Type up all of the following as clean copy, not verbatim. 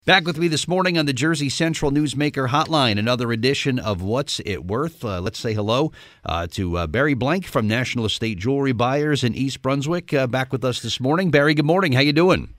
Back with me this morning on the Jersey Central Newsmaker Hotline, another edition of What's It Worth. Let's say hello to Barry Blank from National Estate Jewelry Buyers in East Brunswick. Back with us this morning. Barry, good morning. How you doing?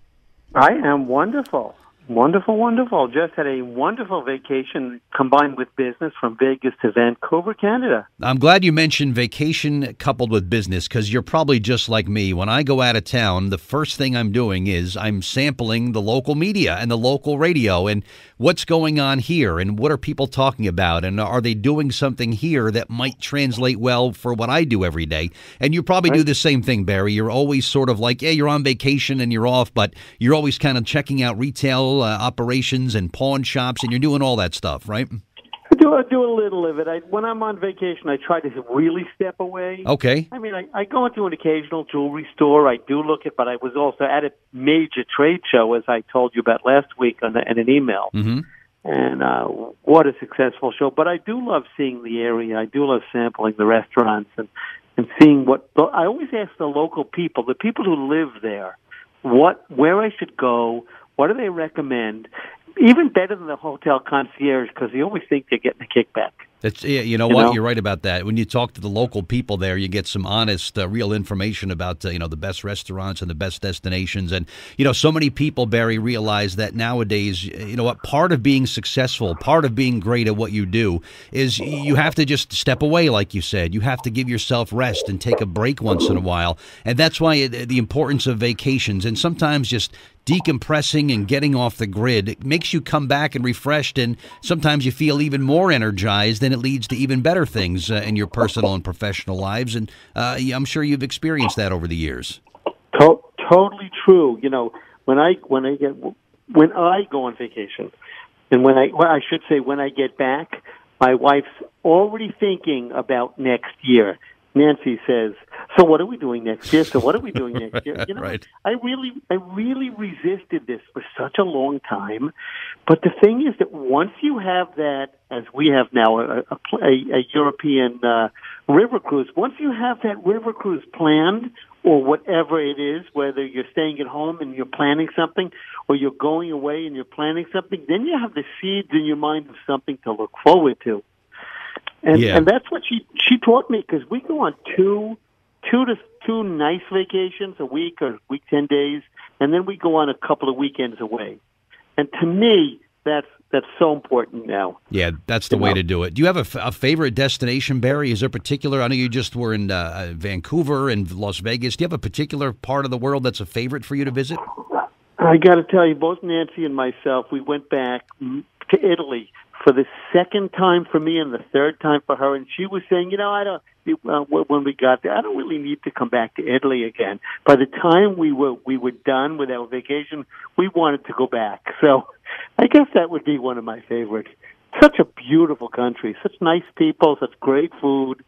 I am wonderful. Wonderful. Just had a wonderful vacation combined with business from Vegas to Vancouver, Canada. I'm glad you mentioned vacation coupled with business because you're probably just like me. When I go out of town, the first thing I'm doing is I'm sampling the local media and the local radio and what's going on here and what are people talking about and are they doing something here that might translate well for what I do every day. And you probably do the same thing, Barry. You're always sort of like, yeah, you're on vacation and you're off, but you're always kind of checking out retail operations and pawn shops, and you're doing all that stuff, right? I do a little of it. When I'm on vacation, I try to really step away. Okay. I mean, I go into an occasional jewelry store. I do look at, but I was also at a major trade show, as I told you about last week in an email. Mm-hmm. And what a successful show. But I do love seeing the area. I do love sampling the restaurants and seeing what – I always ask the local people, the people who live there, where I should go. What do they recommend? Even better than the hotel concierge because they always think they're getting a kickback. That's you know what? You're right about that. When you talk to the local people there, you get some honest, real information about the best restaurants and the best destinations. And so many people, Barry, realize that nowadays, what part of being successful, part of being great at what you do, is you have to just step away, like you said. You have to give yourself rest and take a break once in a while, and that's why the importance of vacations and sometimes just decompressing and getting off the grid, it makes you come back and refreshed, and sometimes you feel even more energized, and it leads to even better things in your personal and professional lives. And I'm sure you've experienced that over the years. Totally true. When I go on vacation, and when I get back, my wife's already thinking about next year. Nancy says, "So what are we doing next year? So what are we doing next year?" Right. I really resisted this for such a long time, but the thing is that once you have that, as we have now, a European river cruise. Once you have that river cruise planned, or whatever it is, whether you're staying at home and you're planning something, or you're going away and you're planning something, then you have the seeds in your mind of something to look forward to. And that's what she taught me, because we go on two nice vacations a week or 10 days, and then we go on a couple of weekends away. And to me, that's so important now. Yeah, that's the way to do it. Do you have a favorite destination, Barry? Is there a particular? I know you just were in Vancouver and Las Vegas. Do you have a particular part of the world that's a favorite for you to visit? I got to tell you, both Nancy and myself, we went back to Italy for the second time for me and the third time for her, and she was saying, when we got there, I don't really need to come back to Italy again. By the time we were done with our vacation, we wanted to go back. So I guess that would be one of my favorites. Such a beautiful country, such nice people, such great food,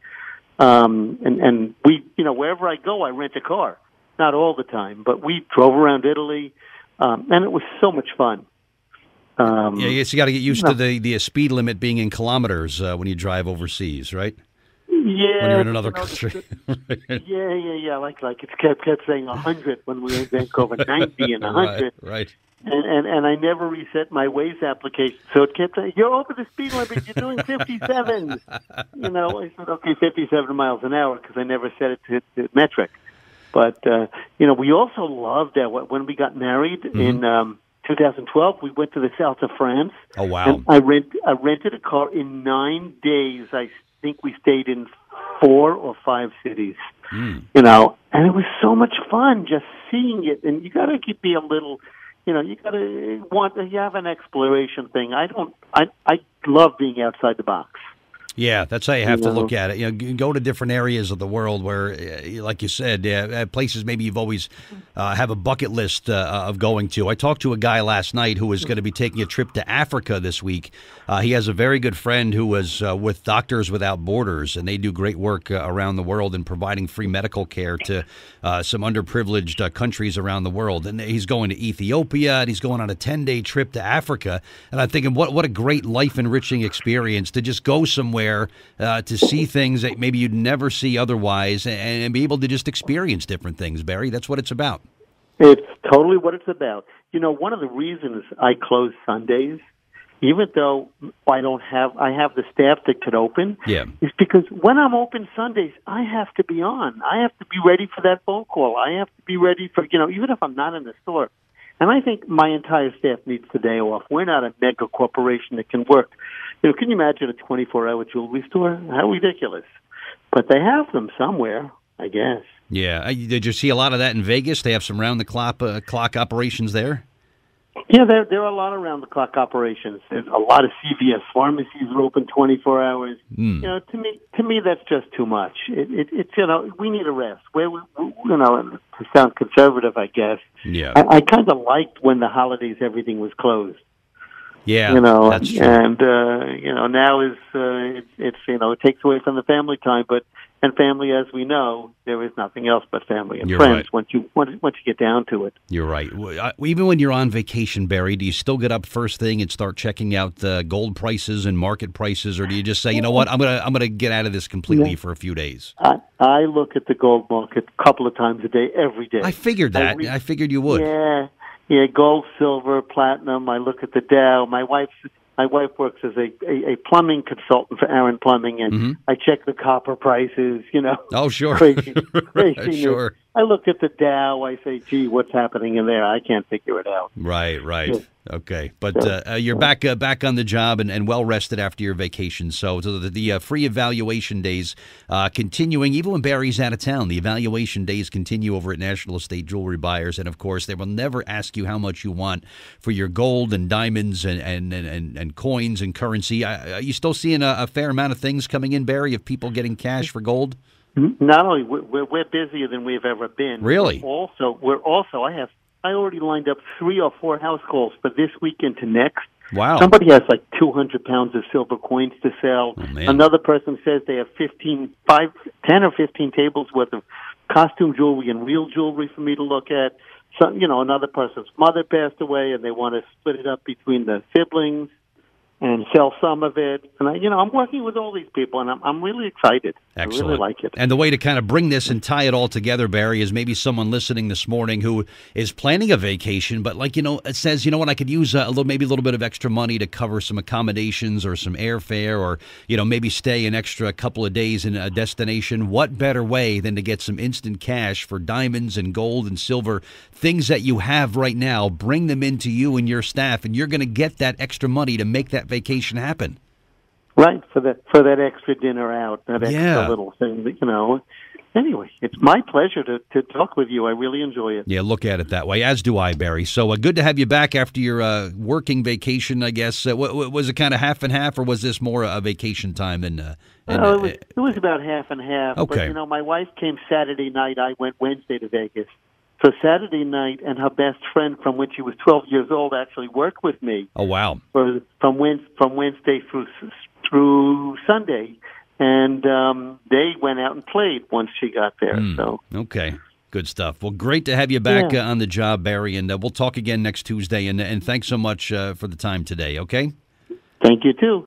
and we, wherever I go, I rent a car. Not all the time, but we drove around Italy, and it was so much fun. I guess you got to get used to the speed limit being in kilometers when you drive overseas, right? Yeah. When you're in another country. Yeah. Like it kept saying 100 when we were in Vancouver, 90 and 100. Right. And I never reset my Waze application, so it kept saying, "You're over the speed limit. You're doing 57." I said, "Okay, 57 miles an hour," because I never set it to metric. But we also loved that when we got married in 2012, we went to the south of France. Oh, wow. And I rented a car. In 9 days, I think we stayed in 4 or 5 cities, and it was so much fun just seeing it. And you got to be a little, you got to you have an exploration thing. I love being outside the box. Yeah, that's how you have to look at it. Go to different areas of the world where, like you said, places maybe you've always have a bucket list of going to. I talked to a guy last night who was going to be taking a trip to Africa this week. He has a very good friend who was with Doctors Without Borders, and they do great work around the world in providing free medical care to some underprivileged countries around the world. And he's going to Ethiopia, and he's going on a 10-day trip to Africa. And I'm thinking, what a great life-enriching experience to just go somewhere to see things that maybe you'd never see otherwise and be able to just experience different things, Barry. That's what it's about. It's totally what it's about. You know, one of the reasons I close Sundays, even though I have the staff that could open, is because when I'm open Sundays, I have to be on. I have to be ready for that phone call. I have to be ready for, even if I'm not in the store. And I think my entire staff needs the day off. We're not a mega corporation that can work. Can you imagine a 24-hour jewelry store? How ridiculous. But they have them somewhere, I guess. Yeah. Did you see a lot of that in Vegas? They have some round-the-clock operations there? Yeah, there are a lot of round-the-clock operations. There's a lot of CVS pharmacies are open 24 hours. To me, that's just too much. It's we need a rest. To sound conservative, I guess. Yeah. I kind of liked when the holidays everything was closed. Yeah, that's true. And now it takes away from the family time, and family, as we know, there is nothing else but family and friends. Right. Once you get down to it. You're right. Even when you're on vacation, Barry, do you still get up first thing and start checking out the gold prices and market prices, or do you just say, you know what, I'm gonna get out of this completely for a few days? I look at the gold market a couple of times a day, every day. I figured that. I figured you would. Yeah, gold, silver, platinum. I look at the Dow. My wife works as a plumbing consultant for Aaron Plumbing, and I check the copper prices. Oh, sure. Crazy Sure. I look at the Dow. I say, "Gee, what's happening in there? I can't figure it out." Right. Yeah. Okay, but you're back on the job and well rested after your vacation. So the free evaluation days continuing even when Barry's out of town. The evaluation days continue over at National Estate Jewelry Buyers, and of course they will never ask you how much you want for your gold and diamonds and coins and currency. Are you still seeing a fair amount of things coming in, Barry, of people getting cash for gold? Not only we're busier than we've ever been. Really? I already lined up 3 or 4 house calls for this week into next. Wow. Somebody has like 200 pounds of silver coins to sell. Oh, man. Another person says they have 10 or 15 tables worth of costume jewelry and real jewelry for me to look at. So, another person's mother passed away and they want to split it up between the siblings and sell some of it. And I'm working with all these people, and I'm really excited. Excellent. I really like it. And the way to kind of bring this and tie it all together, Barry, is maybe someone listening this morning who is planning a vacation, but it says, you know what, I could use maybe a little bit of extra money to cover some accommodations or some airfare, or maybe stay an extra couple of days in a destination. What better way than to get some instant cash for diamonds and gold and silver, things that you have right now? Bring them into you and your staff, and you're going to get that extra money to make that vacation happen. Right, for that extra dinner out, that extra little thing, Anyway, it's my pleasure to talk with you. I really enjoy it. Yeah, look at it that way, as do I, Barry. So good to have you back after your working vacation, I guess. Was it kind of half and half, or was this more a vacation time? It was about half and half. Okay. But, my wife came Saturday night. I went Wednesday to Vegas. So Saturday night, and her best friend from when she was 12 years old actually worked with me. Oh, wow. From Wednesday through Sunday. And they went out and played once she got there. So okay, good stuff. Well, great to have you back on the job, Barry, and we'll talk again next Tuesday. And thanks so much for the time today, okay? Thank you, too.